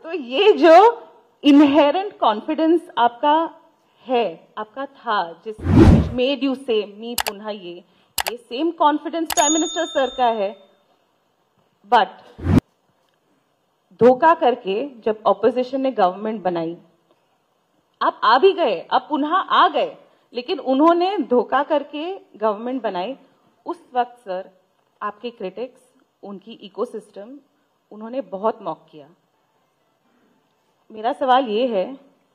तो ये जो इनहेरेंट कॉन्फिडेंस आपका है, आपका था, जिस मेड यू से मी पुनः ये same confidence prime minister sir का है। बट धोखा करके जब ऑपोजिशन ने गवर्नमेंट बनाई, आप आ भी गए, आप पुनः आ गए, लेकिन उन्होंने धोखा करके गवर्नमेंट बनाई। उस वक्त सर आपके क्रिटिक्स, उनकी इकोसिस्टम, उन्होंने बहुत मॉक किया। मेरा सवाल ये है,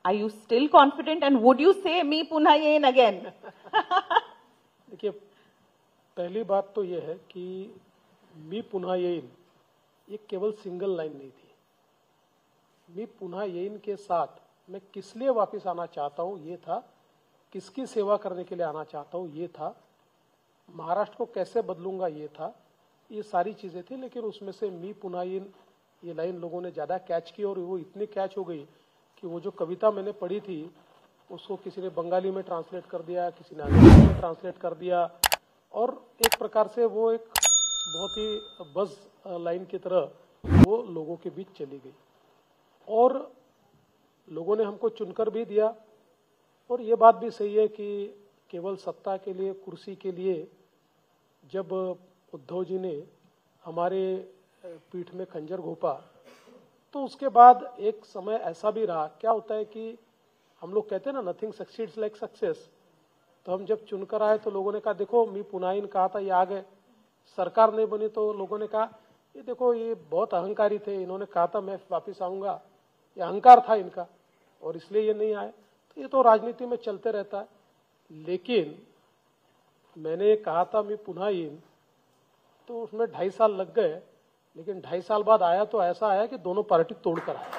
are you still confident and would you say me पुनः ये इन अगेन? देखिए, पहली बात तो ये है कि मी पुनः ये इन ये केवल सिंगल लाइन नहीं थी। मी पुनः ये इन के साथ मैं किस लिए वापस आना चाहता हूँ ये था, किसकी सेवा करने के लिए आना चाहता हूँ ये था, महाराष्ट्र को कैसे बदलूंगा ये था, ये सारी चीजें थी। लेकिन उसमें से मी पुनः ये लाइन लोगों ने ज्यादा कैच की और वो इतनी कैच हो गई कि वो जो कविता मैंने पढ़ी थी उसको किसी ने बंगाली में ट्रांसलेट कर दिया, किसी ने अंग्रेजी में ट्रांसलेट कर दिया, और एक प्रकार से वो एक बहुत ही बज़ लाइन की तरह वो लोगों के बीच चली गई। और लोगों ने हमको चुनकर भी दिया। और ये बात भी सही है कि केवल सत्ता के लिए, कुर्सी के लिए जब उद्धव जी ने हमारे पीठ में खंजर घोंपा, तो उसके बाद एक समय ऐसा भी रहा। क्या होता है कि हम लोग कहते हैं ना, नथिंग सक्सीड्स लाइक सक्सेस। तो हम जब चुनकर आए तो लोगों ने कहा देखो, मी पुनः इन कहा था, ये आ गए। सरकार नहीं बनी तो लोगों ने कहा ये देखो, ये बहुत अहंकारी थे, इन्होंने कहा था मैं वापिस आऊंगा, ये अहंकार था इनका और इसलिए ये नहीं आए। तो ये तो राजनीति में चलते रहता है। लेकिन मैंने कहा था मैं पुनः इन, तो उसमें 2.5 साल लग गए। लेकिन 2.5 साल बाद आया तो ऐसा आया कि दोनों पार्टी तोड़कर आए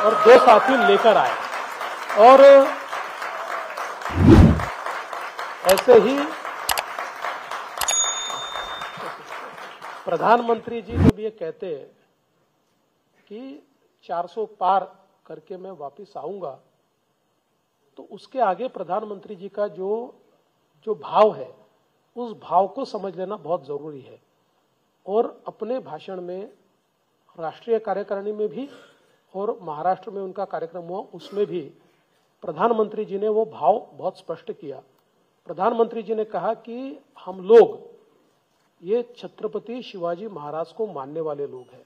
और 2 साथी लेकर आए। और ऐसे ही प्रधानमंत्री जी जब ये कहते हैं कि 400 पार करके मैं वापस आऊंगा, तो उसके आगे प्रधानमंत्री जी का जो भाव है, उस भाव को समझ लेना बहुत जरूरी है। और अपने भाषण में, राष्ट्रीय कार्यकारिणी में भी और महाराष्ट्र में उनका कार्यक्रम हुआ, उसमें भी प्रधानमंत्री जी ने वो भाव बहुत स्पष्ट किया। प्रधानमंत्री जी ने कहा कि हम लोग ये छत्रपति शिवाजी महाराज को मानने वाले लोग हैं।